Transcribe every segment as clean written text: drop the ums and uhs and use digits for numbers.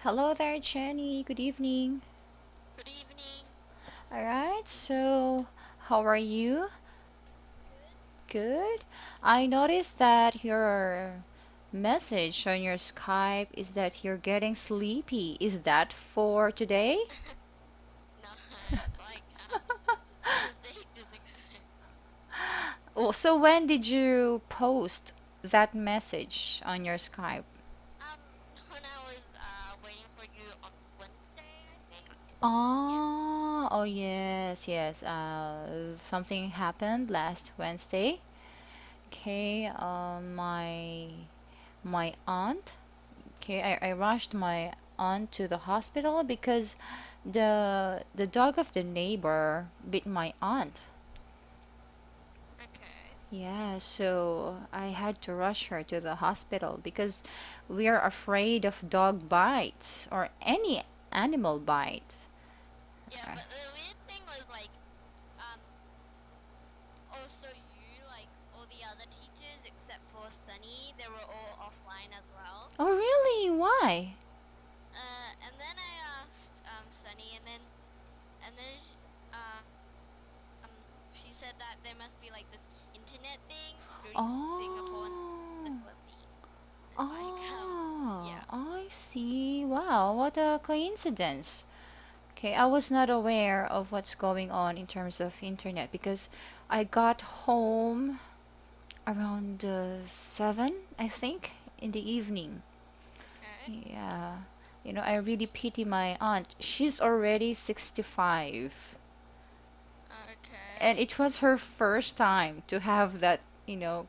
Hello there, Jenny. Good evening. Good evening. All right, so how are you? Good. I noticed that your message on your Skype is that you're getting sleepy. Is that for today? No, it's like Tuesday to the Oh, so when did you post that message on your Skype? um when I was waiting for you on Wednesday, I think. Yeah. Oh, yes, yes. Something happened last Wednesday. Okay, my aunt. Okay, I rushed my aunt to the hospital because the dog of the neighbor bit my aunt. Okay. Yeah, so I had to rush her to the hospital because we are afraid of dog bites or any animal bite. Yeah, but the weird thing was like um also you like all the other teachers except for Sunny, they were all offline as well. Oh, really? Why? And then I asked Sunny, and then she said that there must be like this internet thing between Singapore and the Oh, Philippines. Like oh, yeah. I see. Wow, what a coincidence. Okay, I was not aware of what's going on in terms of internet because I got home around 7, I think, in the evening. Okay. Yeah, I really pity my aunt. She's already 65, and Okay. it was her first time to have that,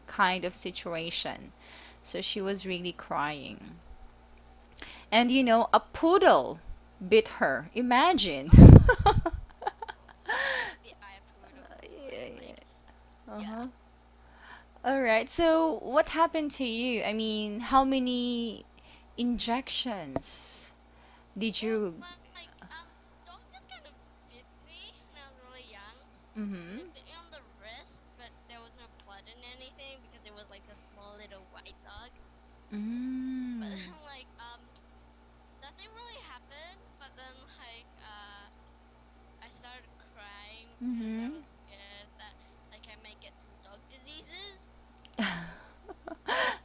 kind of situation. So she was really crying. And a poodle bit her. Imagine. I got bit by a poodle before. Yeah, Like yeah. yeah. Uh-huh. All right. So, what happened to you? I mean, how many injections did Well, you? dog just kind of bit me when I was really young, and Mm-hmm. it bit me on the wrist, but there was no blood in anything because it was like a small little white dog. But Mm. then nothing really happened. But then I started crying because I Mm-hmm. was scared that like I might get some dog diseases.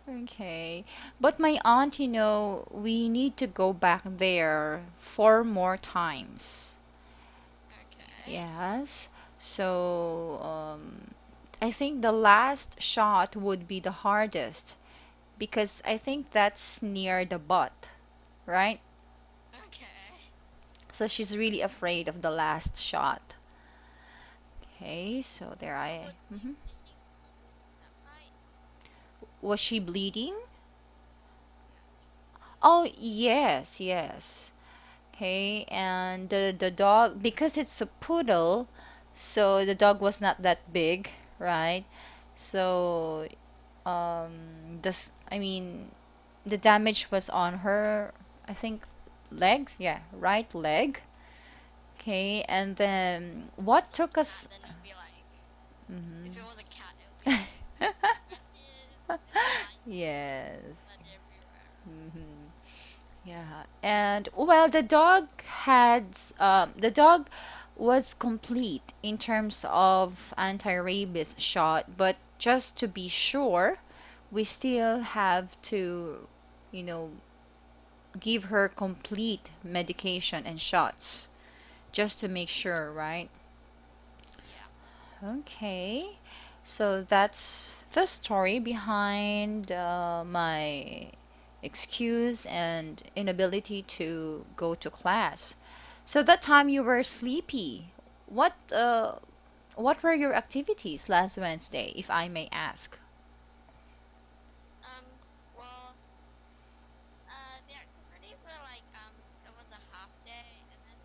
Okay. But my aunt, we need to go back there 4 more times. Okay. Yes. So, I think the last shot would be the hardest because I think that's near the butt, right? Okay. So she's really afraid of the last shot. Okay, so there So I. was she Mhm. bleeding that fight? Was she bleeding? Yeah. Oh, yes, yes. Okay, and the dog, because it's a poodle, so the dog was not that big, right? So, I mean, the damage was on her, I think, legs, yeah, right leg. Okay, and then what Like a took cat, us? then it'll be like if it Mhm. was a cat, it would be like scratches and bites and Yes. blood everywhere. Hmm. Yeah, and well, the dog was complete in terms of anti-rabies shot, but just to be sure, we still have to, you know, give her complete medication and shots just to make sure, right? Yeah. Okay, so that's the story behind my excuse and inability to go to class. So that time you were sleepy. What uh, what were your activities last Wednesday, if I may ask? Well, the activities were like it was a half day, and then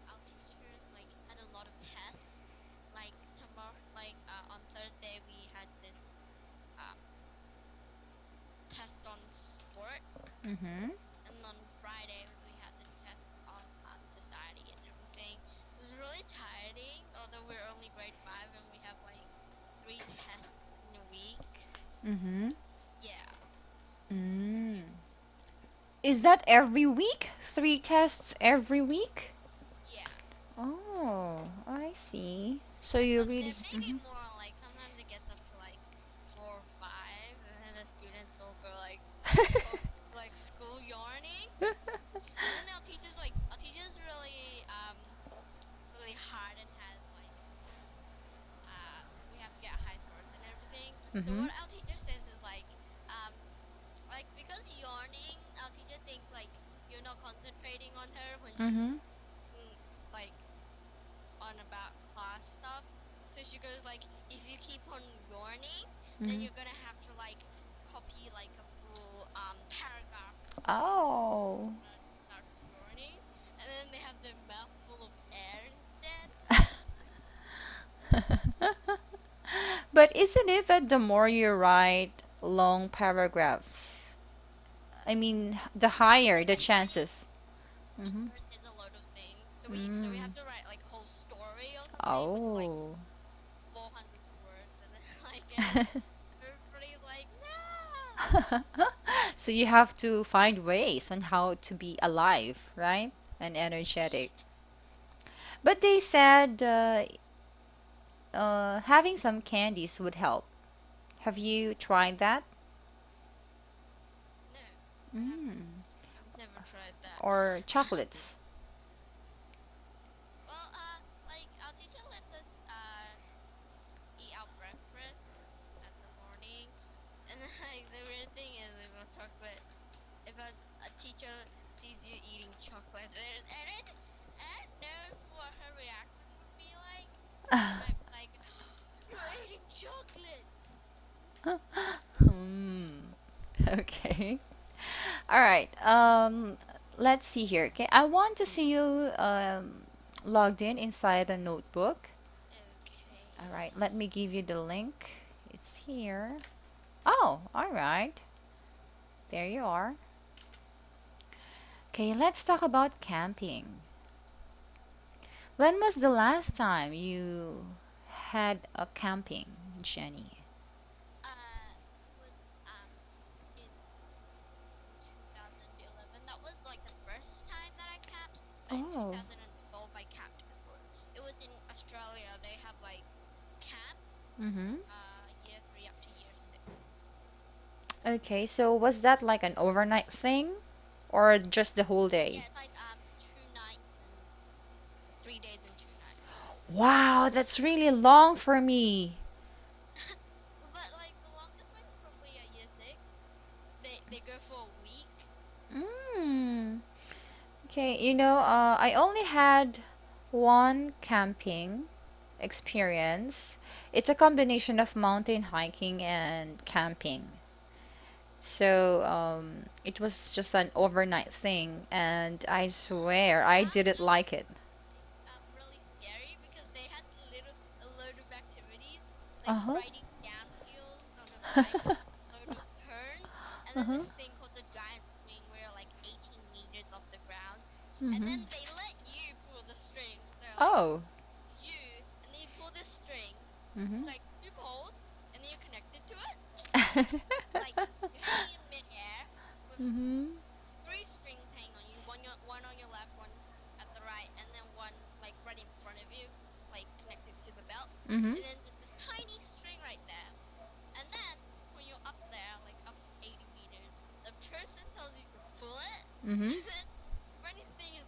our teachers like had a lot of tests. Like tomorrow, on Thursday we had this um test on sport, Mm-hmm. and on Friday we had this test on society and everything. So it was really tiring. Although we're only grade 5 and we have like 3 tests in a week. Mm-hmm. Yeah. Mm. Is that every week? Three tests every week? Yeah. Oh, I see. So you But really. there may be Mhm. more, like sometimes it gets up to like 4 or 5, and then the students will go go to like school yarning, and then our teachers really hard and has we have to get high scores and everything. So Mhm. what our teacher says is um because yarning, our teacher thinks you're not concentrating on her when she's Mhm. mm, like on about class stuff. So she goes if you keep on yarning, then Mhm. you're gonna have to copy a full paragraph before Oh. starts yarning, and then they have their mouth full of air instead. But isn't it that the more you write long paragraphs, I mean, the higher But the actually, chances? Mm-hmm. first is a lot of things. So we Mm. have to write whole story or something, which is Oh. 400 words, and then and then everybody's like, no. So you have to find ways on how to be alive, right? And energetic. Yeah. But they said having some candies would help. Have you tried that? No, I haven't. Mm. I've never tried that. Or chocolates? Well, our teacher lets us eat our breakfast at the morning, and then the weird thing is if a teacher sees you eating chocolate, and I don't know what her reaction would be like. She might be like, "You're eating chocolate." Hmm. Okay. All right. Let's see here. Okay, I want to see you logged in inside a notebook. All Okay. right. Let me give you the link. It's here. Oh, all right. There you are. Okay, let's talk about camping. When was the last time you had a camping, Jenny? It was in 2011. That was the first time that I camped, but in Oh. 2012 I camped before. It was in Australia. They have camp Mm-hmm. year 3 up to year 6. Okay, so was that like an overnight thing or just the whole day? Yeah, it's 2 nights and 3 days and 2 nights. Wow, that's really long for me. But the longest one is probably a year 6. They go for a week. Mm. Okay, I only had one camping experience. It's a combination of mountain hiking and camping. So, it was just an overnight thing, and I swear I That didn't sounds like it. really scary because they had a load of activities Uh-huh. riding downhills on a bike, load of turns, and then Uh-huh. this thing called the giant swing where you're 18 meters off the ground, and Mm-hmm. then they let you pull the string. So Oh. you, and then you pull this string. Mm-hmm. It's two poles, and then you're connected to it. Like you're hanging in midair with Mm-hmm. three strings hanging on you, one on your left, one at the right, and then one right in front of you, connected to the belt. Mm-hmm. And then there's this tiny string right there. And then when you're up there, up 80 meters, the person tells you to pull it. Mm-hmm. And then the funny thing is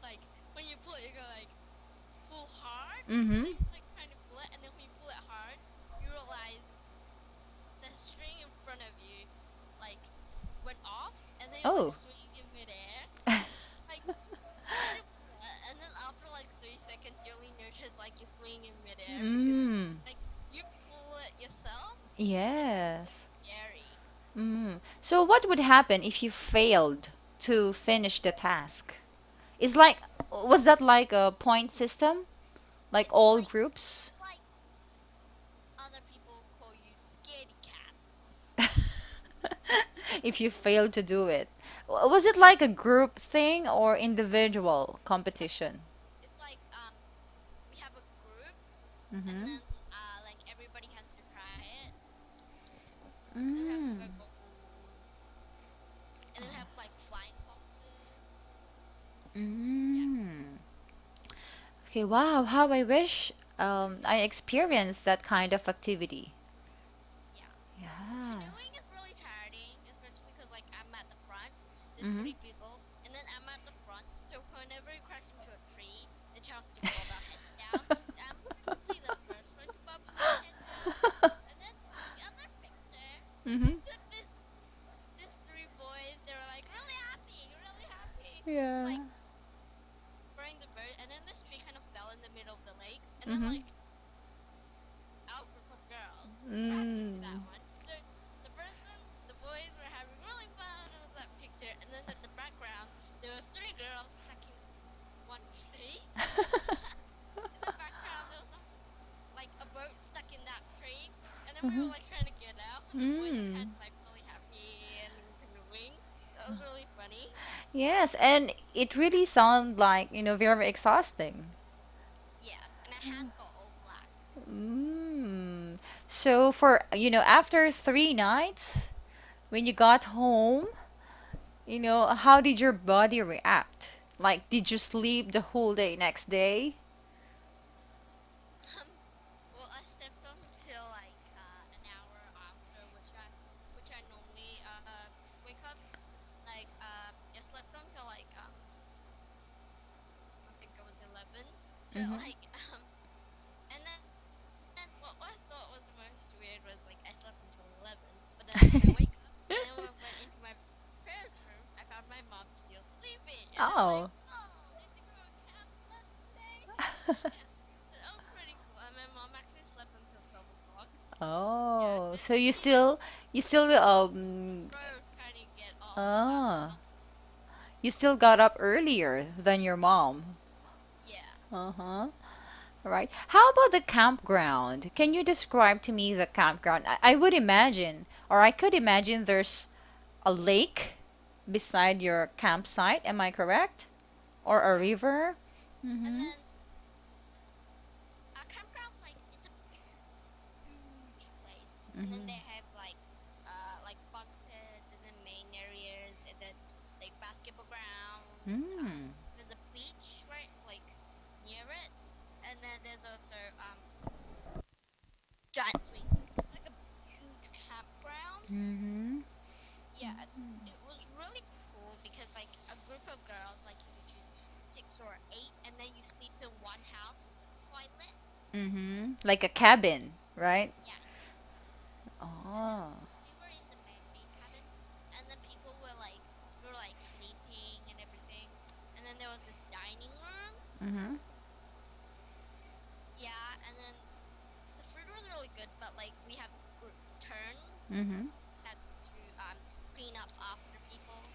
when you pull it, you go pull hard, and Mm-hmm. then you're trying to pull it, and then when you pull it hard, you realize the string in front of you like went off, and then you're Oh. swinging in midair. Like try to pull it, and then after 3 seconds, you only notice you're swinging in midair because Mm. you pull it yourself, and it's so Yes. scary. Mm. So what would happen if you failed to finish the task? Is like was that like a point system? Like It's all like groups? other people call you scaredy cat. If you failed to do it. Was it like a group thing or individual competition? It's we have a group, and Mm-hmm. then everybody has to try it, and then we have Mm. goggles, and then we have flying foxes. Yeah, Mm. Okay, wow, how I wish I experienced that kind of activity. yeah. Yeah. Canoeing is really tiring, especially because like I'm at the front. There's Mm-hmm. three people, and then I'm at the front. So whenever you crash into a tree, the chance to bob our heads down. So I'm probably the first one to bob my head down. And then the other picture, I Mm-hmm. took this three boys. They were like really happy, really happy, Yeah. like throwing the bird. And then this tree kind of fell in the middle of the lake, and then Mm-hmm. like our group of girls crashed into Mm. that one. So the boys were having really fun. It was that picture, and then at the background there were three girls stuck in one tree. In the background there was like a boat stuck in that tree, and then we were Mhm. like trying to get out, and the boys were kind Mm. of like really happy and canoeing. That was really funny. Yes, and it really sounds like, very exhausting. Yes, and our hands got all black. Mm. So for, after 3 nights, when you got home, how did your body react? Like, did you sleep the whole day next day? Um, well, I slept until like an hour after, which I normally wake up. Like I slept until like I think it was 11. So Mm-hmm. like and then what I thought was the most weird was like I slept until 11, but then when I wake up and then when I went into my parents' room, I found my mom still sleeping, and I'm like, Oh. oh, did you go to camp today? Yeah, so that was pretty cool. And my mom actually slept until 12 o'clock. Yeah, Oh, cause so you she had still road trying to get off ah, out. you still got up earlier than your mom. Yeah. Uh-huh. All right. How about the campground? Can you describe to me the campground? I would imagine, or I could imagine there's a lake beside your campsite. Am I correct? Or a Yeah. river? And Mm-hmm. then our campground it's a huge place, and then Mm-hmm. they have like fun pits, and then main areas, and then like basketball grounds. Mm. There's a beach right like near it, and then there's also giant swing. It's like a huge campground. Mm-hmm. Yeah, it was really cool because like a group of girls, like you could choose 6 or 8, and then you sleep in one house with a toilet. Mm-hmm. Like a cabin, right? Yeah, and then Oh. we were in the main cabin, and then people we were like sleeping and everything, and then there was this dining room. Mm-hmm. Yeah, and then the food was really good, but like we have turns, Mm-hmm. had to clean up after people.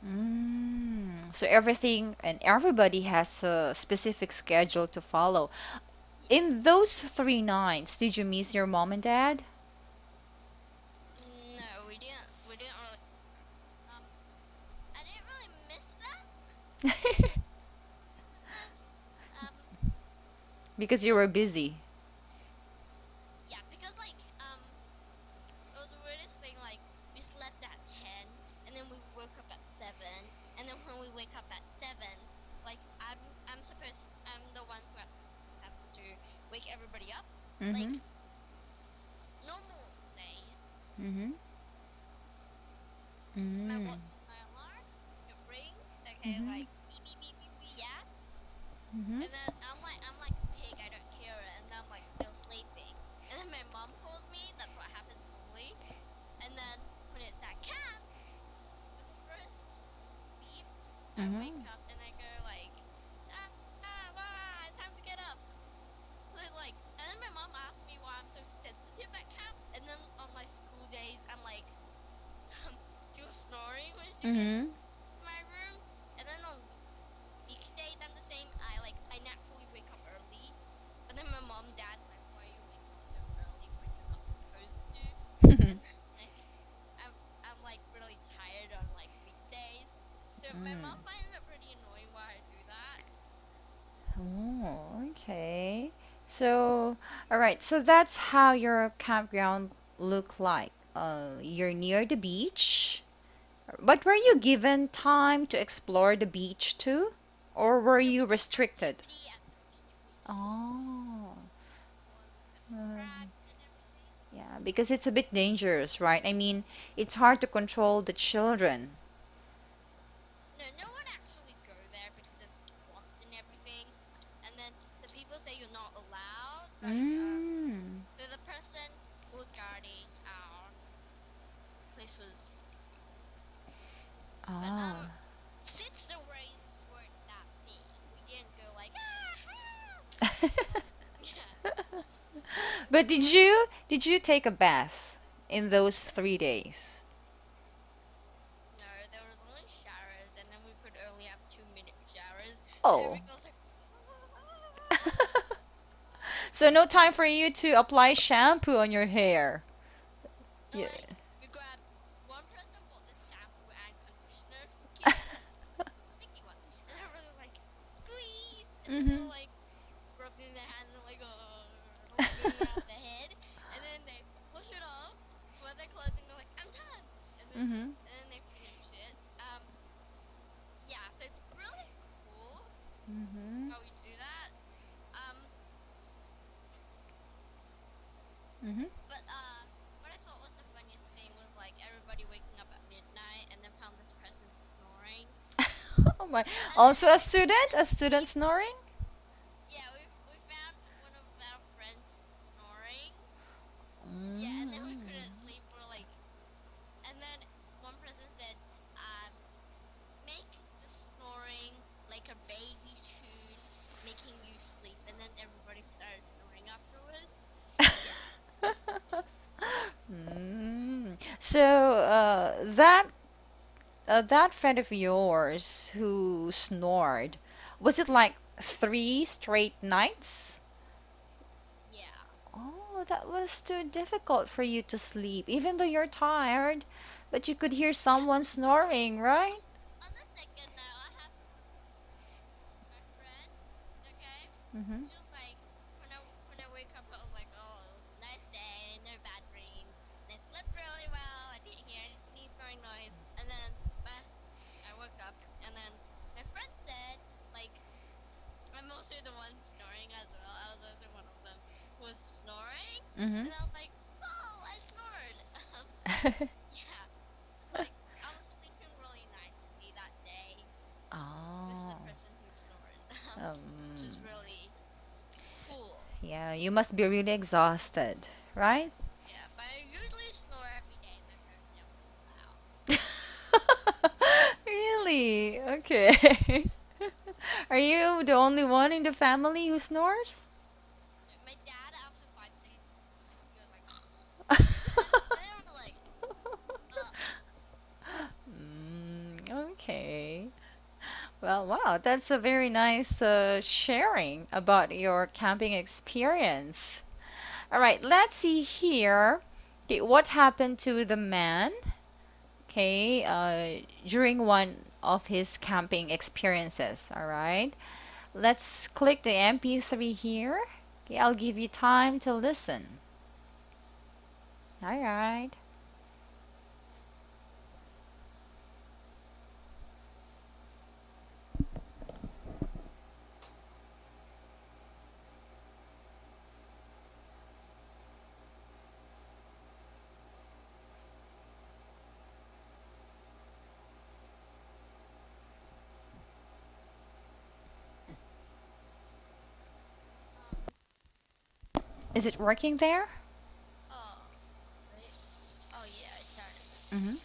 Mm. So everything and everybody has a specific schedule to follow. Yeah. In those 3 nights, did you miss your mom and dad? No, we didn't. We didn't really. Um, I didn't really miss them in the sense. Because you were busy. Yeah, because it was the weirdest thing. Like we slept at 10, and then we woke up at 7, and then when we wake up at 7, like I'm the one who has to wake everybody up. Mm-hmm. Like normal days, Mm-hmm. Mm. my alarm, it rings. Okay, Mm-hmm. like beep beep beep beep beep. Yeah, Mm-hmm. and then I'm like a pig. I don't care, and I'm like still sleeping. And then my mom calls me. That's what happens normally. And then when it's at camp, the first beep, I wake Mm-hmm. up and I go like, time to get up. So like, and then my mom asked me why I'm so sensitive at camp. And then on my school days, I'm like still snoring when she gets Mm-hmm. to my room. And then on weekdays, I'm the same. I naturally wake up early. But then my mom, dad's like, why are you waking up so early when you're not supposed to? And then, like I'm like really tired on like weekdays. So my Mm. mom finds it pretty annoying why I do that. Oh, okay. So, all right. So that's how your campground look like. You're near the beach. But were you given time to explore the beach too? Or were There you was restricted? activity at the beach. We just Oh. go and look at the Um, crabs and everything. yeah, because it's a bit dangerous, right? I mean, it's hard to control the children. No, no one actually go there because it's locked and everything. And then the people say you're not allowed. Mm. So the person who was guarding our place was. But Ah. since the waves weren't that big, we didn't go like help. Yeah, we But did snorkeled. you take a bath in those 3 days? No, there was only showers, and then we could only have 2-minute showers, and Oh. every girl's like, So no time for you to apply shampoo on your hair. no, Yeah. like we grabbed one person bought this shampoo and conditioner, cute, sticky one, and everyone was like squeeze, and then they Mhm. were like rubbing their hands and like rubbing around the head, and then they wash it off, wear their clothes, and they're like, I'm done, Mhm. and then they finish it. Yeah, so it's really cool Mhm. how we do that. Um, Mhm. but what I thought was the funniest thing was like everybody waking up at midnight and then found this person snoring, Oh my. and then Also a student? A student snoring? yeah, we found one of our friends snoring. Yeah, and then we Mm. couldn't sleep for like, and then one person said, make the snoring like a baby tune, making you sleep, and then everybody started snoring afterwards. Yeah. So that friend of yours who snored, was it like 3 straight nights? Yeah. Oh, that was too difficult for you to sleep, even though you're tired, but you could hear someone snoring, right? On the second night, what happened was my friend, okay, Mm-hmm. she was like, when I wake up, I was like, oh, nice day, no bad dreams, and I slept really well. I didn't hear any snoring noise, and then I woke up, and then my friend said, like, I'm also the one snoring as well. I was also one of them who was snoring, Mm-hmm. and I was like, oh, I snored. Yeah, like I was sleeping really nicely that day with the Oh. person who snores, which Um, is really cool. yeah, you must be really exhausted, right? Yeah, but I usually snore every day. My parents don't allow. Really? Okay. Are you the only one in the family who snores? My dad after 5 seconds he goes like, and then we're like, uh, Okay. Well, wow, that's a very nice sharing about your camping experience. All right, let's see here. Okay, what happened to the man? Okay, during one of his camping experiences. All right, let's click the MP3 here. Okay, I'll give you time to listen. All right. um, Is it working there? oh, wait, oh yeah, I started. Mm-hmm.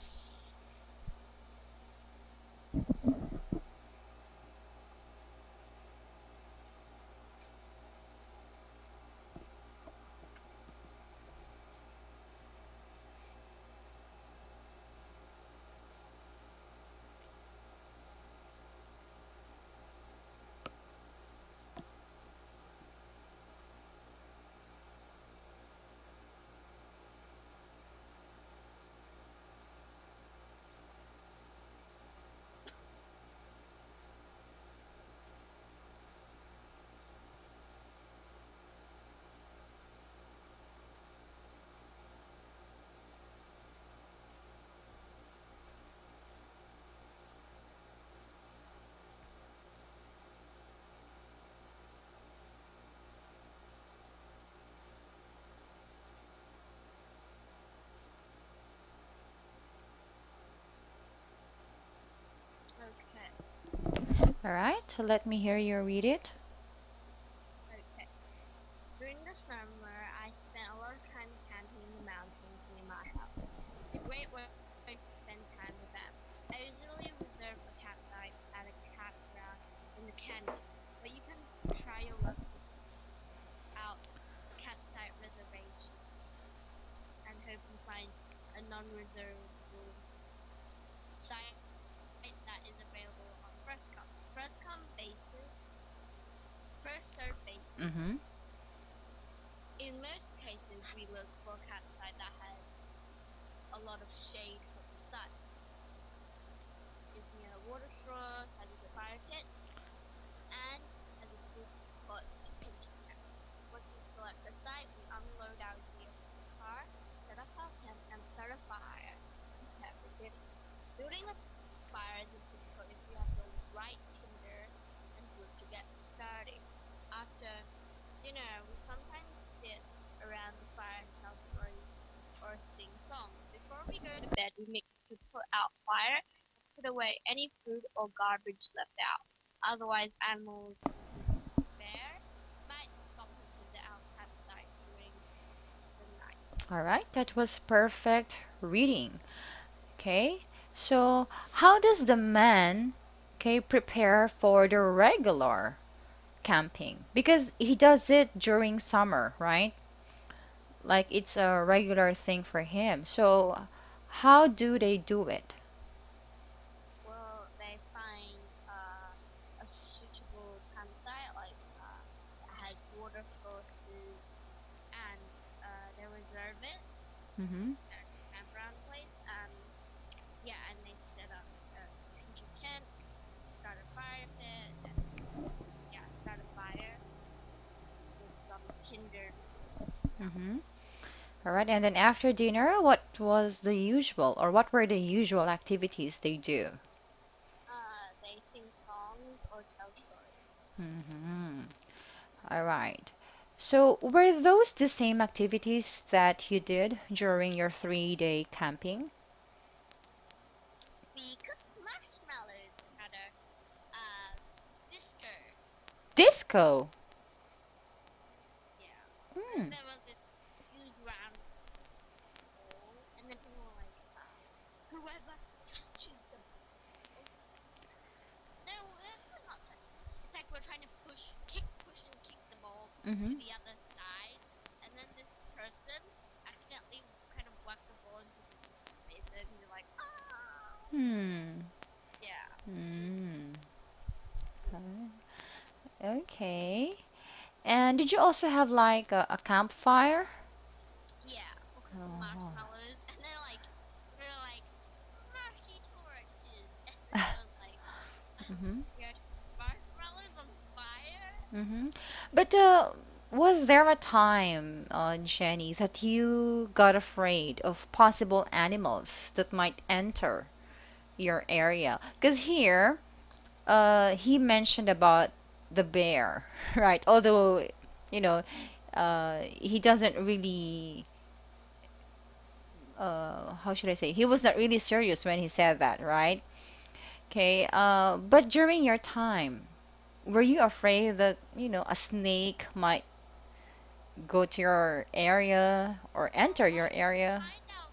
All right, let me hear you read it. Okay. During the summer, I spent a lot of time camping in the mountains near my house. It's a great way to spend time with family. I usually reserve a campsite at a campground in the canyon, but you can try your luck out a campsite reservation and hope you find a non-reservable site that is available on first come first serve basis. Mm-hmm. In most cases, we look for a campsite that has a lot of shade from the sun, is near a water source, has a good fire pit, and has a good spot to pitch a tent. Once we select the site, we unload our gear from the car, set up our tent, and start a fire to prepare for dinner. Building a fire isn't difficult if you have the right tinder and wood to get started. After dinner, we sometimes sit around the fire and tell stories or sing songs. Before we go to bed, we make sure to put out fire and put away any food or garbage left out. Otherwise, animals, including bear, might stop and visit our campsite during the night. All right, that was perfect reading. Okay, so how does the man, okay, prepare for the regular camping? Because he does it during summer, right? Like it's a regular thing for him. So how do they do it? Well, they find a suitable campsite, like that has water sources, and they reserve it Mm-hmm. at the campground place. Yeah, and they set up pitch a tent, start a fire pit, and yeah, start a fire with some tinder and wood. Yeah. Mm-hmm. All right, and then after dinner, what was the usual, or what were the usual activities they do? They sing songs or tell stories. Mm-hmm. All right. So were those the same activities that you did during your 3-day camping? We cooked marshmallows and had a disco. Disco. Yeah. And then Hmm. there was this huge round ball, and then people were like, whoever touches the ball. No, we're not touching. It's like we're trying to push and kick the ball to Mm-hmm. the other side, and then this person accidentally kind of whacked the ball into the people's faces, and you're like, ah, Hmm. yeah, Hmm. mm, Okay. And did you also have like a campfire? yeah. We cooked the Oh. marshmallows, and then like they're like marshy torches, and then I was like, Mm-hmm. you're marshmallows on fire. Mm-hmm. But was there a time, Jenny, that you got afraid of possible animals that might enter your area? Because here, he mentioned about the bear, right? Although, you know, he doesn't really, how should I say? He was not really serious when he said that, right? Okay. But during your time, were you afraid that, a snake might go to your area or enter your Like area? behind our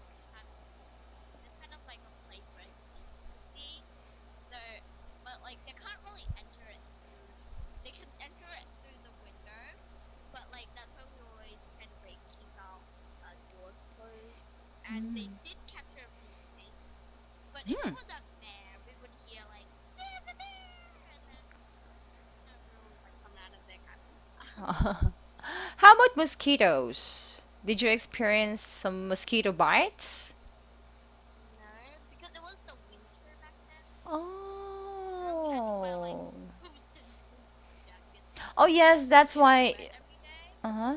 there's kind of like a place where snakes could be. So, but like they can't really enter it through. They can enter it through the window, but like that's why we always kind of like keep our doors closed. And they Mm. did capture a few snakes, but if it Hmm. was a bear, we would hear like there's a bear, and then everyone would like come out of their cabin. How about mosquitoes? Did you experience some mosquito bites? No, because it was the winter back then, and then we had to wear like Oh. boots and jackets Oh because yes, we that's get why. wet every day. Uh-huh.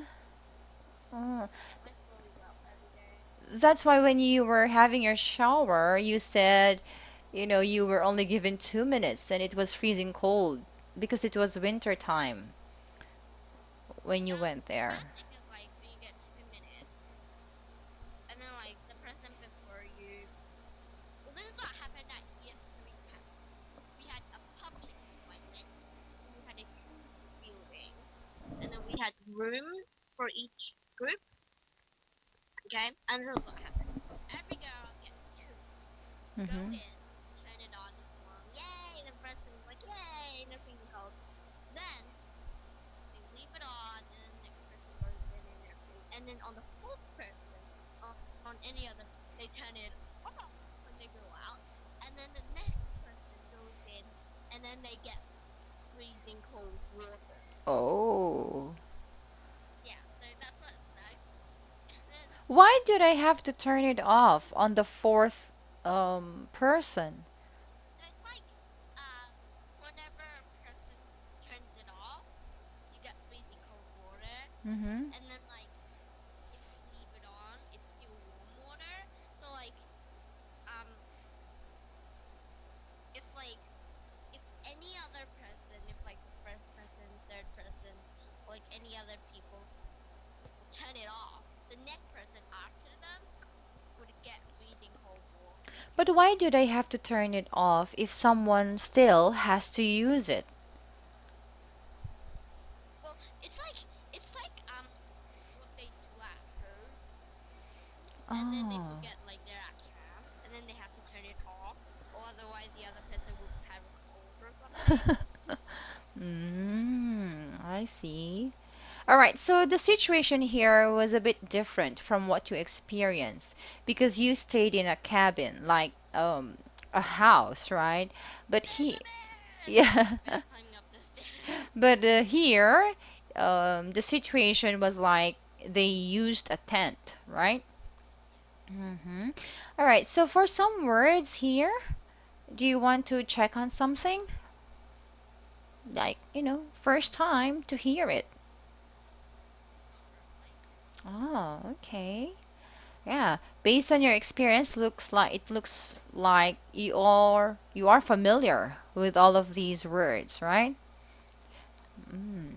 Oh. We get like really wet every day. That's why when you were having your shower, you said, you were only given 2 minutes and it was freezing cold because it was winter time when you Yeah, went the there. bad thing is like when you get 2 minutes, and then like the person before you. Well, this is what happened at year 3 camp. We had a pumpkin fight. rooms for each group. Okay, and this is what happened. Every girl gets two. Go Mhm. in, turn it on if you want. Yay! The person is like, yay! And everything goes. Then they leave it on, and then the next person goes in and everything. And then on the fourth person, on any other, they turn it off when they go out. And then the next person goes in, and then they get freezing cold water. Oh. Yeah, so that's what sucks. And then Why did I have to turn it off on the fourth person? so it's like whenever a person turns it off, you get freezing cold water, Mhm. and then like if you leave it on, it's still warm water. So like um if like if any other person, if like the first person, third person, or like any other people turn it off, the next person after them would get freezing cold water. But why do they have to turn it off if someone still has to use it? Well, it's like what they do at home, and then they Oh. forget like they're at camp, and then they have to turn it off, or otherwise the other person will have a cold or something. I see. All right, so the situation here was a bit different from what you experienced because you stayed in a cabin, like a house, right? But There's he a bear, and then there's yeah. a bear climbing up the stairs. But here the situation was like they used a tent, right? Mm-hmm. All right, so for some words here, do you want to check on something? Like, first time to hear it. Not really. Oh, okay. Yeah, based on your experience, it looks like you are familiar with all of these words, right? Mm,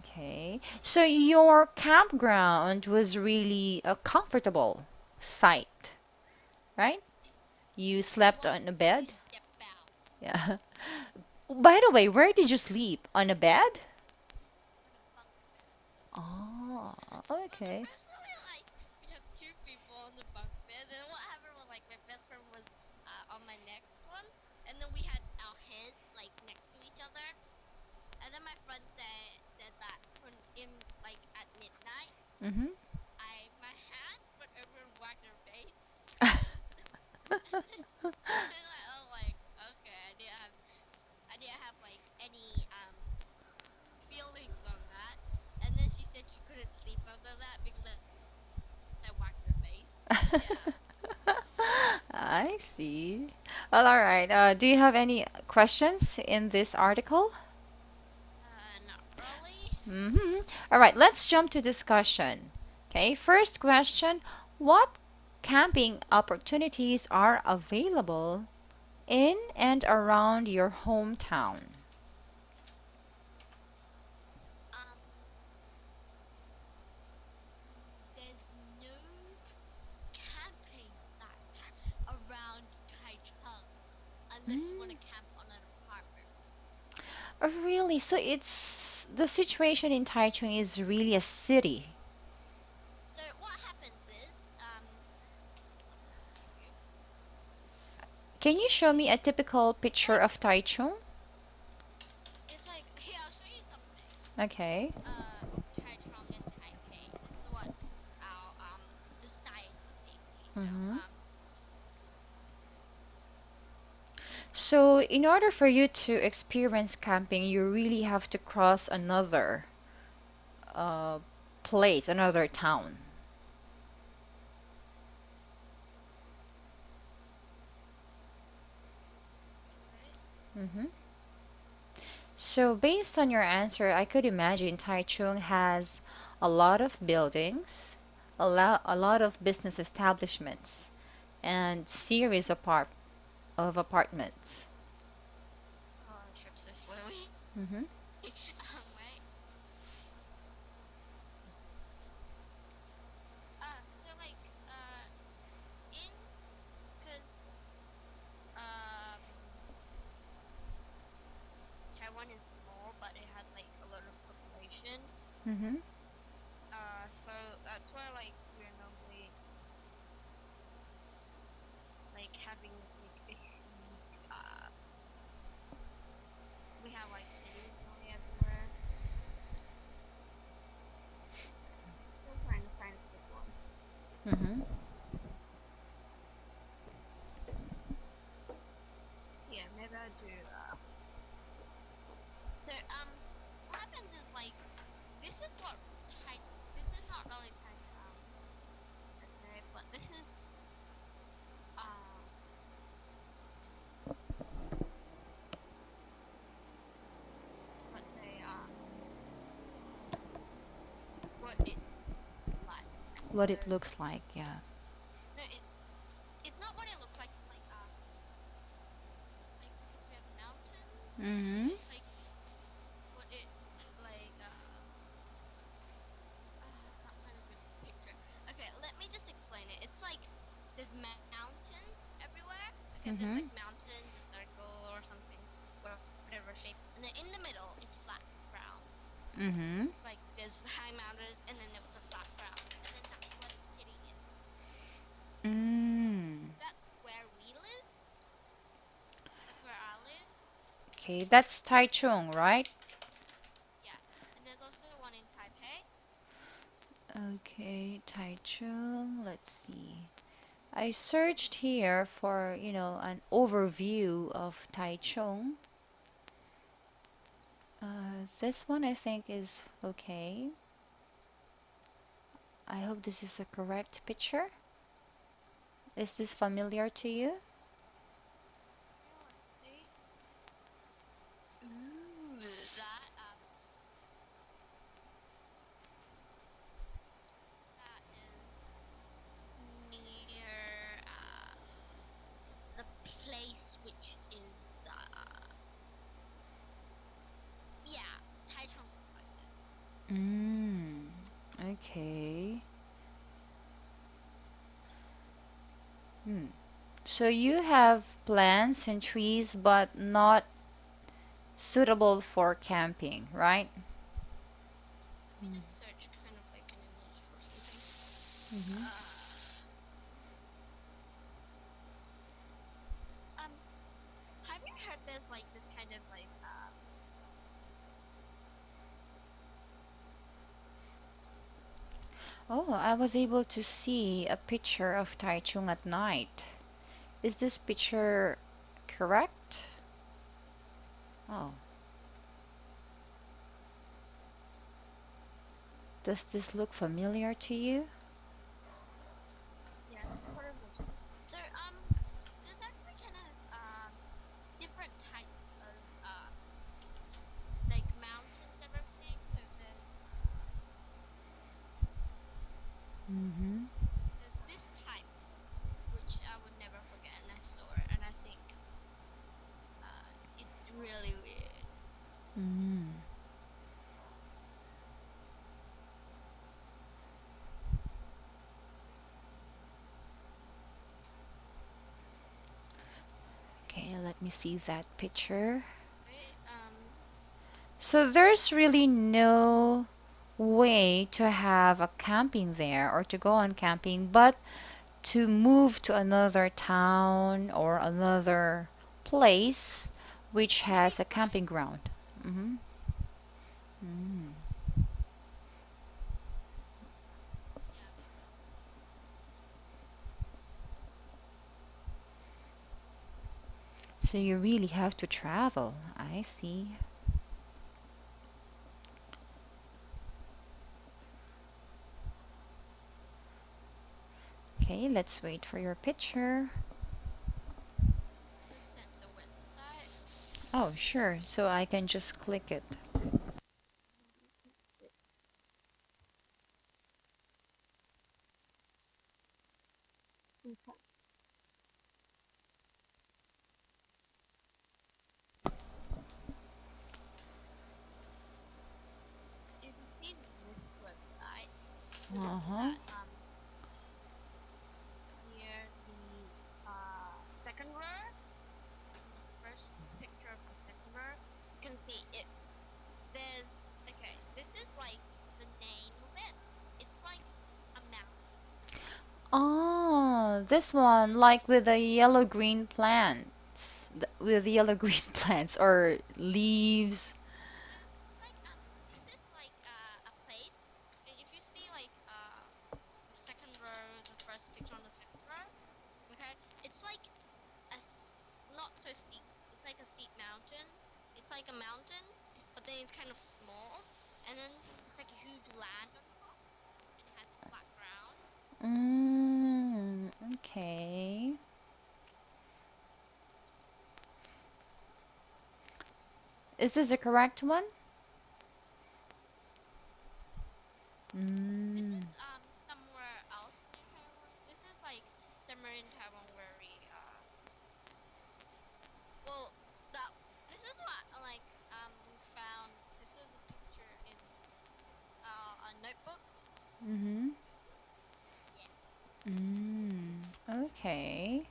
okay. So your campground was really a comfortable site, right? You slept Well, on a till you bed? step out Yeah. By the way, where did you sleep? On a bed? on a bunk bed. Oh, Well, the okay. first time like we have two people on the bunk bed, and what happened was like my best friend was on my next one, and then we had our heads like next to each other, and then my friend said that when in like at midnight, Mm-hmm. I my hands went over and whacked her face, and I was like, okay, I didn't have like any feelings on that, and then she said she couldn't sleep after that because I whacked her face. Yeah. I see. Well, all right. Do you have any questions in this article? Not really. Mm-hmm. All right, let's jump to discussion. Okay, first question. What camping opportunities are available in and around your hometown? Um, there's no camping sites around Taichung unless you want Mm. to camp on an apartment. Oh, really? So it's the situation in Taichung is really a city. So what happens is, let me show you. Can you show me a typical It's picture like of Taichung? here. I'll show you something. Okay. Of Taichung and Taipei. This is what our society thinks. Mm-hmm. So, in order for you to experience camping, you really have to cross another uh, place, another town. Okay. Hmm. So, based on your answer, I could imagine Taichung has a lot of buildings, a lot of business establishments, and series of apartments. Oh, I type so slowly. Hmm. Wait. So like in because um Taiwan is small, but it has like a lot of population. Hmm. like having like a huge we have like cities really everywhere. Still trying to find a good one. Mm-hmm. Yeah, maybe I'll do so what happens is like this is what Tai this is not really Taichung per se, but this is um let's say what it's like. What So it looks like, yeah. no, it's not what it looks like. It's like because we have mountains, Mm-hmm. like what it like I can't find a good picture. Okay, let me just explain it. It's like there's mountains everywhere. Okay, there's like Mm-hmm. mountains, a circle or something, whatever shape, and then in the middle it's flat ground. Mm-hmm. It's like there's high mountains, and then there was a flat ground, and then that's where the city is. Mm. That's where we live. That's where I live. Okay, that's Taichung, right? Yeah, and there's also one in Taipei. Okay, Taichung. Let's see. I searched here for, an overview of Taichung. This one I think is okay. I hope this is a correct picture. Is this familiar to you? Yeah, let's see. Ooh, that is near the place which is yeah, Taichung looks like this. Mm, okay. Hmm. So you have plants and trees, but not suitable for camping, right? Let me just search kind of like an image for something. Mm-hmm. Um, have you heard there's like this kind of like Oh, I was able to see a picture of Taichung at night. Is this picture correct? Oh, does this look familiar to you? yeah, sort of looks. So there's actually kind of different types of like mountains and everything. So Mm-hmm. there's this type which I would never forget, and I saw it, and I think it's really weird. Mm. Okay, let me see that picture. Right? So there's really no way to have a camping there or to go on camping, but to move to another town or another place which You can has a try. camping ground. Mm-hmm. Mm. Yeah. So you really have to travel. I see. Okay, let's wait for your picture. Just sent the website. Oh, sure. So I can just click it. Okay. If you see this website, this is Uh-huh. that near the second row, in the first picture of the second row, you can see it. There's okay. This is like the name of it. It's like a mountain. Oh, this one, like with the yellow green plants, with yellow green plants or leaves. Like this is like a place. If you see like the second row, the first picture on the second row, okay, it's like not so steep. It's like a steep mountain. It's like a mountain, but then it's kind of small, and then it's like a huge land on top, and it has flat ground. Okay. Is this the correct one? This Mm. is somewhere else near Taiwan. This is like somewhere in Taiwan where well that this is what like we found. This was a picture in notebooks. Mm-hmm. Yeah. Okay.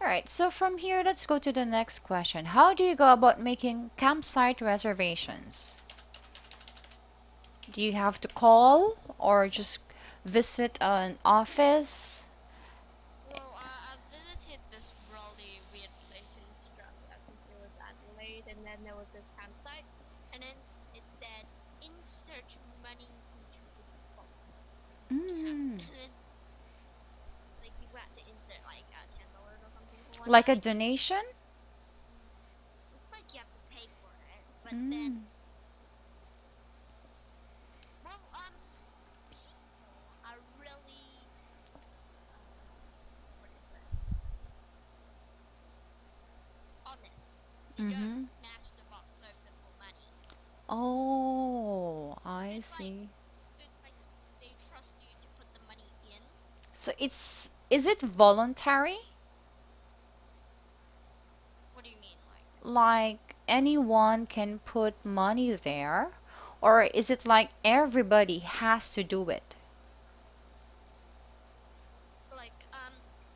All right, so from here, let's go to the next question. How do you go about making campsite reservations? Do you have to call or just visit an office? Well, I visited this really weird place in Australia. I think it was Adelaide, and then there was this campsite, and then it said insert money into this box. Yeah, Mm, and then like people had to insert like $10 or something for one like a night. donation? Mm, it's like you have to pay for it, but then Mm, well, people are really what is it? Honest. They don't mm-hmm. smash the box open for money. Oh, So I it's like see. they trust you to put the money in. So is it voluntary? What do you mean, like? Like anyone can put money there? Or is it like everybody has to do it? Like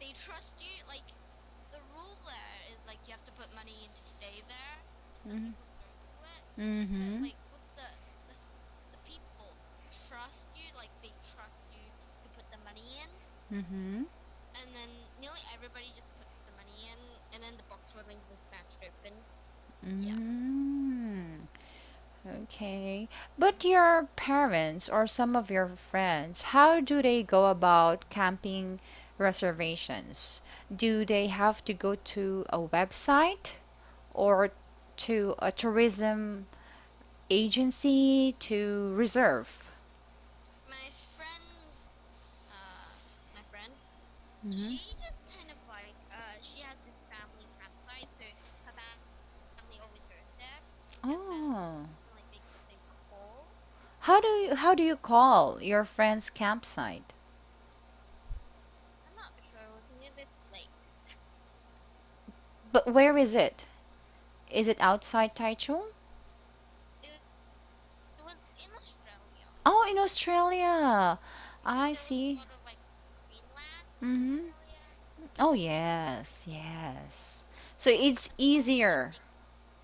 they trust you. Like the rule there is like you have to put money in to stay there. Some Mm-hmm. people don't do it, but Mm-hmm. like with the the people trust you. Like they trust you to put the money in, Mm-hmm. and then nearly everybody just puts the money in, and then the box wasn't even smashed open. Yeah. Mm, okay. But your parents or some of your friends, how do they go about camping reservations? Do they have to go to a website or to a tourism agency to reserve? My friends, uh, my friend, Mm-hmm. she just kind of like she has this family campsite, so her family always goes there, and Oh. then like they call. How do you call your friend's campsite? I'm not sure. It was near this lake. But where is it? Is it outside Taichung? It was in Australia Oh, in Australia. because I there was a see. lot of like Greenland in Mm-hmm. Australia. Oh, yes, yes. So it's Some people sometimes easier. they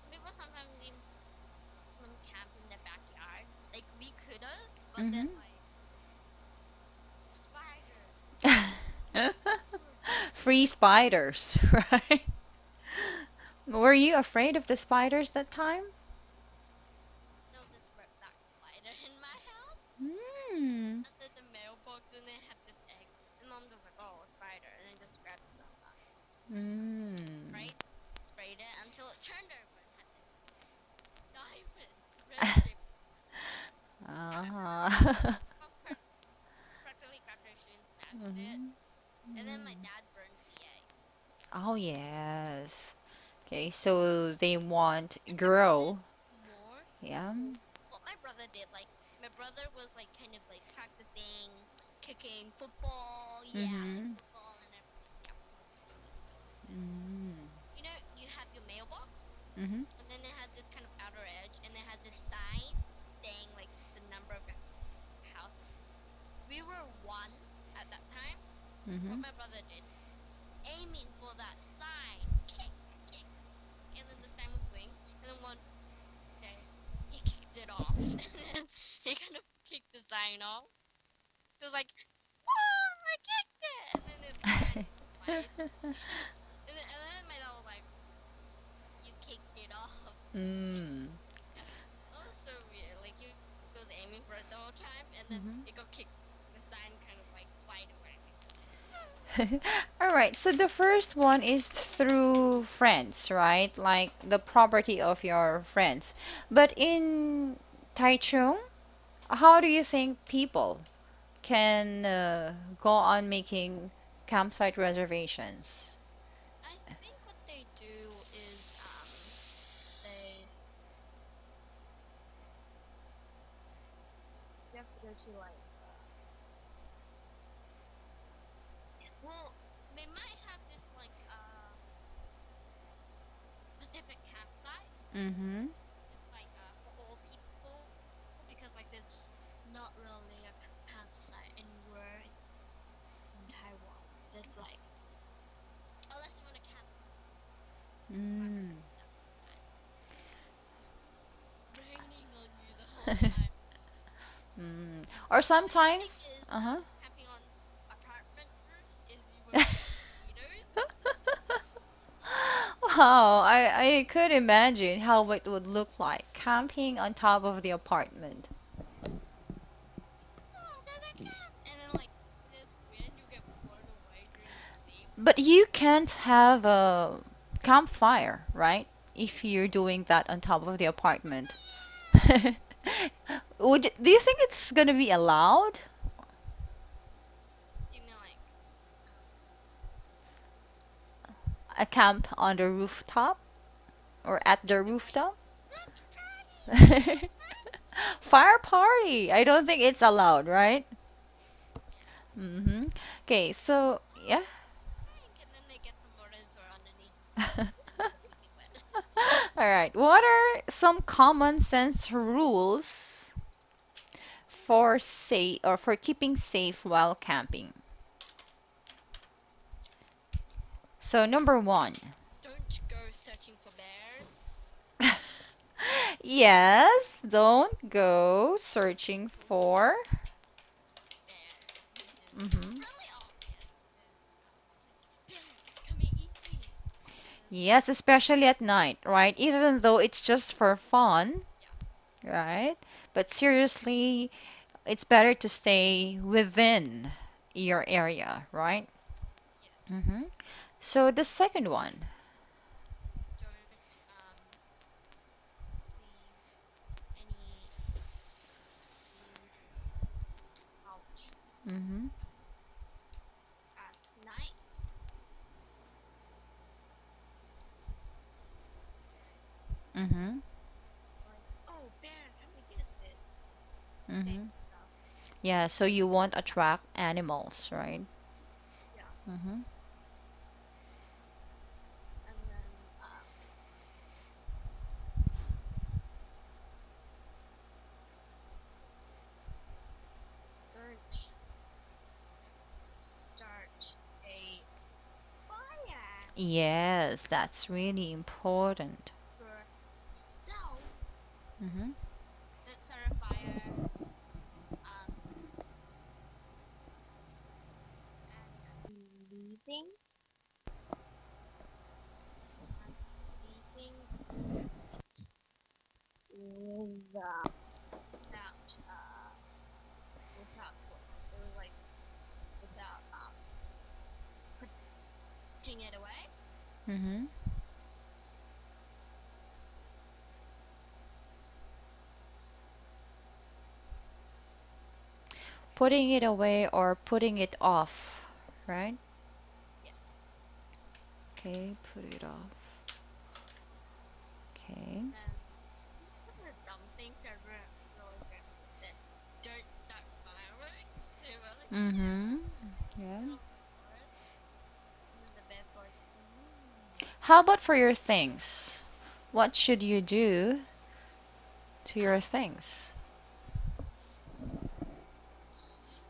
some people sometimes even camp in their backyard. Like we could've, but then Mm-hmm. like spiders. Free spiders, right? Were you afraid of the spiders that time? There was this red black spider in my house Hmm. under the mailbox, and it had this egg. And mom was like, "Oh, a spider," and then just grabbed some Mm. sprayed, sprayed it until it turned over and had this diamond red shaped Uh-huh. mom practically grabbed her shoe and smashed it. Mhm. And then my dad burned the egg. Oh, yes. Okay, so they want And to prove it grow. more, Yeah. well, what my brother did, like my brother was like kind of like practicing kicking football, yeah, like Mm-hmm. football and everything. Yeah, he was doing this. Mm-hmm. You know, you have your mailbox, Mm-hmm. and then it has this kind of outer edge, and it has this sign saying like the number of your house. We were one at that time. What Mm-hmm. my brother did, aiming for that sign, kick, kick, and then the sign was going, and then one day he kicked it off, and then he kind of kicked the sign off. He was like, "Whoa, I kicked it!" And then it smashed right? And then my dad was like, you kicked it off. Mm. Yeah. That was so weird. Like he was aiming for it the whole time, and then Mhm. it got kicked. The sign kind of like flied away. All right, so the first one is through friends, right? Like the property of your friends. But in Taichung, how do you think people can go on making campsite reservations? I think what they do is they you have to go to like well they might have this like specific campsite Mm-hmm. just like for all people because like there's not really a campsite anywhere in Taiwan. There's like unless you want to camp Mm. that time raining on you the whole time. Mm. Or The good thing sometimes, is uh-huh. camping on apartment roofs is you won't get mosquitoes. Wow, I could imagine how it would look like camping on top of the apartment. Oh, there's a camp, and then like when there's wind, you get blown away during your sleep. But you can't have a campfire, right? If you're doing that on top of the apartment. Do you think it's gonna be allowed? You know, like um, A camp on the rooftop or at the you like rooftop? let's party. Fire party. I don't think it's allowed, right? Yeah. Mm-hmm. Okay, so Oh, yeah. drink, and then they get some water and throw underneath, All and then they'll make it wet. right. What are some common sense rules for safe or for keeping safe while camping? So number one. Don't go searching for bears. Yes, don't go searching for. Bears because it's Hmm. really obvious because it's like bear, come and eat me. And then Yes, especially at night, right? Even though it's just for fun, yeah, right? But seriously, it's better to stay within your area, right? yeah. Mm-hmm. So the second one. Don't leave any food out Mm-hmm. at night. Mm-hmm. Like, oh, bear, come and get this. Mm-hmm. Same stuff. Yeah, so you won't attract animals, right? Yeah. Mm-hmm. And then don't start a fire Yes, that's really important. yourself. Mm-hmm. Don't start a fire um, at leaving. At leaving it with, without without what it was like without putting it away. Mm-hmm. Putting it away or putting it off, right? Yeah. Okay, put it off. Okay. And some of the dumb things I really remember that don't start fireworks. They were like, Mm-hmm. Yeah. little board, and then the bad board. Mm. How about for your things? What should you do to your things? Keep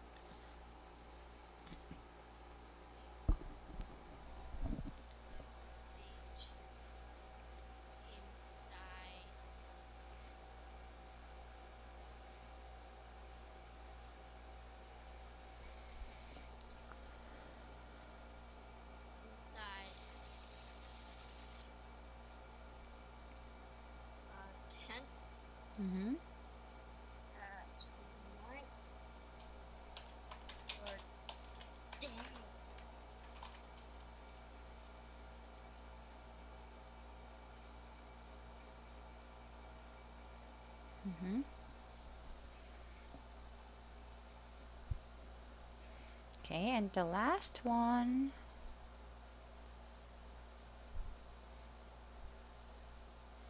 luggage inside Hmm. Okay, and the last one.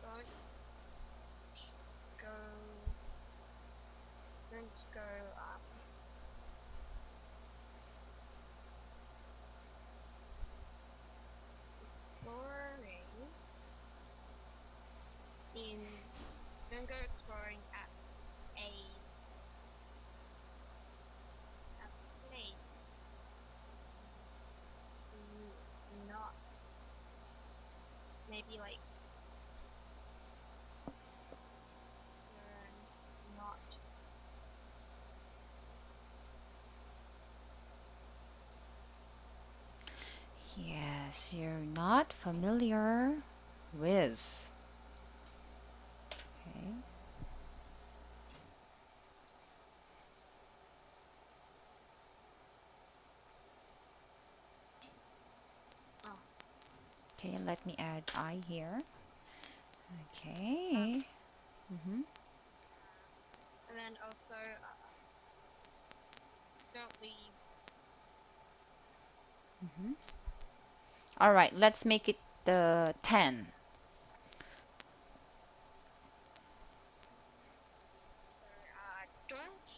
Don't go. Don't go. Exploring in. Don't go exploring at a a place. Not maybe like you're not. Yes, you're not familiar with. Okay. Oh, Okay, let me add I here. um, Okay. Mm-hmm. and then also don't leave. Mm-hmm. All right, let's make it the 10. So don't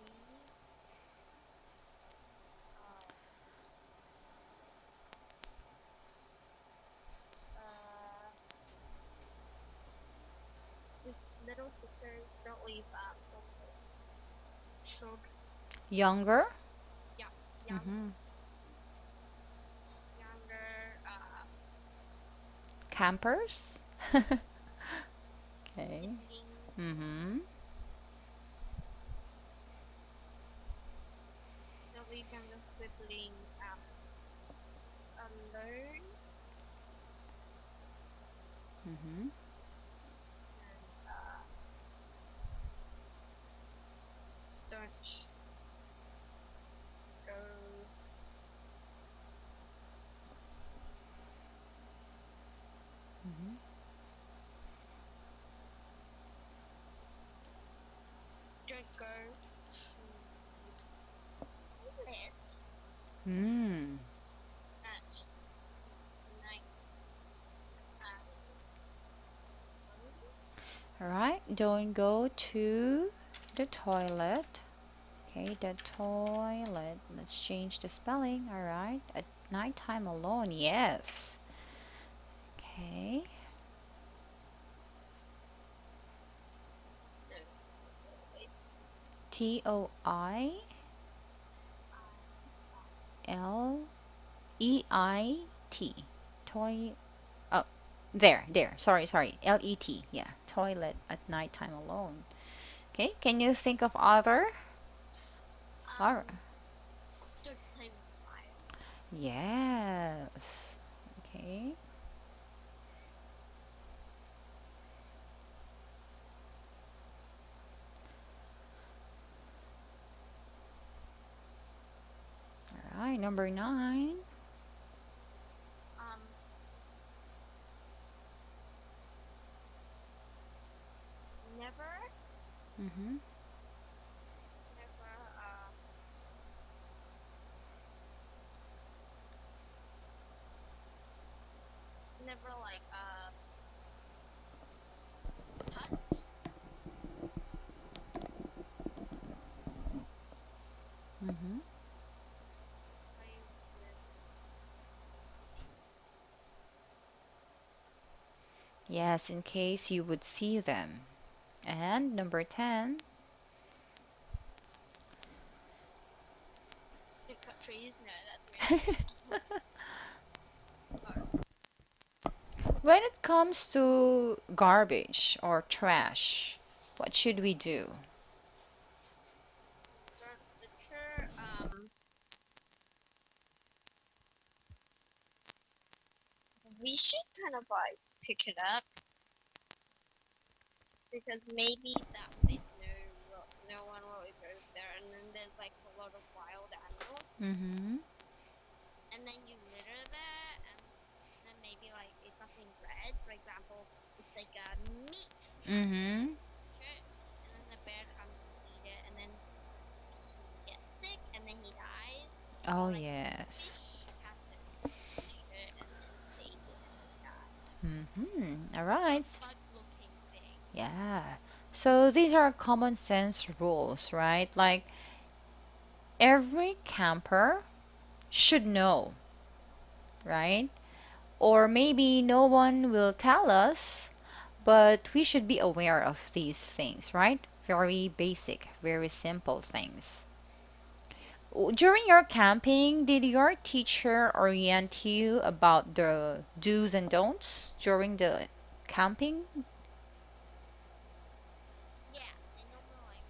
leave. Uh, uh, little sisters don't leave. Children. Younger. Yeah, Mm-hmm. younger. Campers. Okay. Siblings. Mm-hmm. Don't leave younger siblings alone. Mm-hmm. And don't go. Mm-hmm. Don't go to toilet Mm. at night alone. All right, don't go to the toilet. Okay, the toilet. Let's change the spelling. All right, at nighttime alone. Yes. Okay. No, wait. Toilet. Toy. Oh, there. Sorry. Let. Yeah, toilet at nighttime alone. Okay, can you think of other? All right. Don't play with fire. Yes. Okay. All right, number 9. Um, never, Mm-hmm. never, never like touch, Mm-hmm. play with. Yes, in case you would see them. And number 10. Don't cut trees. No, that's really bad. Oh, When it comes to garbage or trash, what should we do? don't litter. We should kind of like pick it up because maybe that place no one really goes there, and then there's like a lot of wild animals, Mm-hmm. and then you litter there, and then maybe like it's something red, for example, if like meat we have to Mm-hmm. capture, and then the bear comes and eat it, and then he gets sick, and then he dies. Or Oh, like yes. fish has to eat it, and then they eat it, and they die. Mm-hmm. All It's a right. bug-looking thing. Yeah. So these are common sense rules, right? Like every camper should know, right? Or maybe no one will tell us, but we should be aware of these things, right? Very basic, very simple things. During your camping, did your teacher orient you about the do's and don'ts during the camping? Yeah, they normally like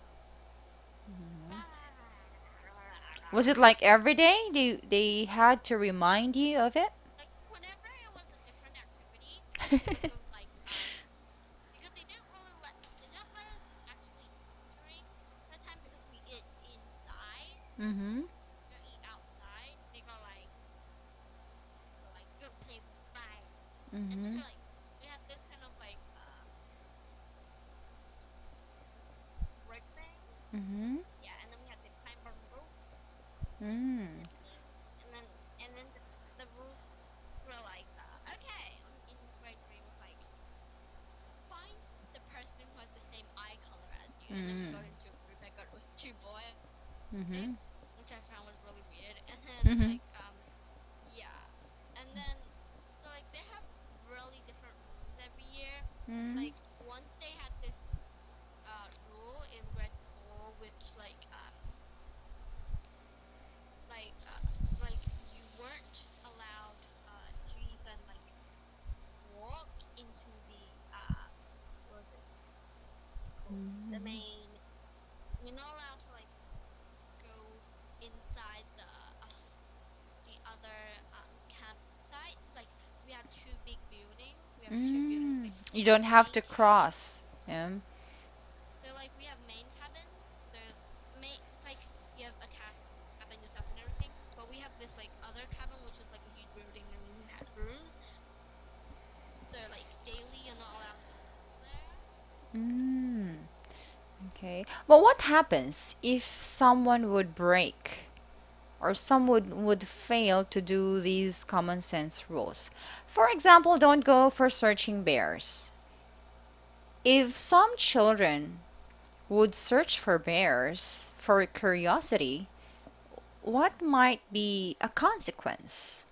Mhm. Was it like like every day they had to remind you of it? whenever it was a different activity, they would go like because they didn't let us actually eat during that time because we eat inside. Mm-hmm. We don't eat outside. They go like go play with fire, and then Mm-hmm. like we had this kind of like brick thing. Mm-hmm. Yeah, and then we had to climb a rope Mm. and thing, and then the rules were like okay in grade 3 was like find the person who has the same eye color as you, and then we Mm. got into a group. I got with two boys, Mm-hmm. which I found was really weird. And then Mm-hmm. like yeah, and then so like they have really different rules every year. Mm. Like once they had this rule in grade 4, which like you weren't allowed to even like walk into the what was it called, the Mm. main. You're not allowed to like go inside the other campsites. Like we had two big buildings. We have two buildings. Mm. Like You we have don't have main to cabin. cross. Yeah. So like we have main cabins. So main it's like you have a cabin yourself and everything. But we have this like other cabin which was like a huge building and we had rooms. So like daily you're not allowed to go there. Mm. Okay. Well, what happens if someone would break or someone would fail to do these common sense rules? For example, don't go for searching bears. If some children would search for bears for curiosity, what might be a consequence?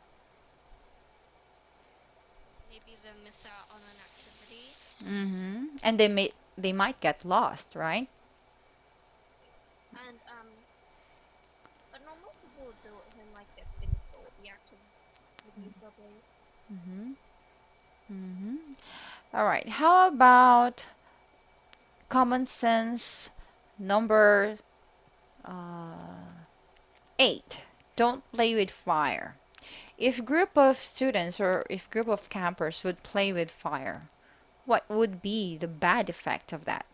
Maybe they miss out on an activity. And they might get lost, right? And but normal people would do it when like they finish all the activities that day. Mm-hmm. Mm-hmm. All right. How about common sense number uh, 8? Don't play with fire. If group of students or if group of campers would play with fire, what would be the bad effect of that?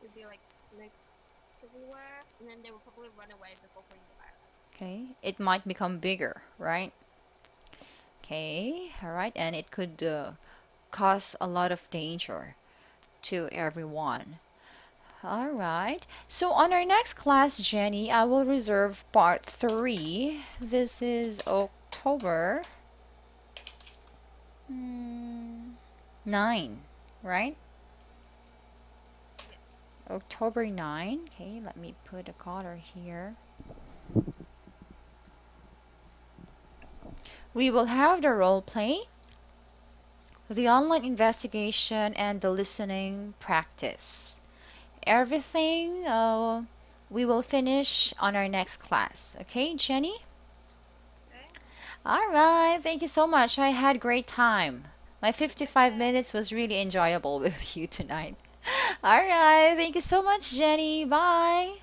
It'd be like smoke everywhere, and then they would probably run away before putting the fire out. Okay, it might become bigger, right? Okay, all right, and it could cause a lot of danger to everyone. All right. So on our next class, Jenny, I will reserve part 3. This is October mm, 9, right? Yeah. October 9. Okay, let me put a color here. We will have the role play, the online investigation, and the listening practice. Everything we will finish on our next class. Okay, Jenny? Okay. All right. Thank you so much. I had great time. My 55 Okay. minutes was really enjoyable with you tonight. All right. Thank you so much, Jenny. Bye.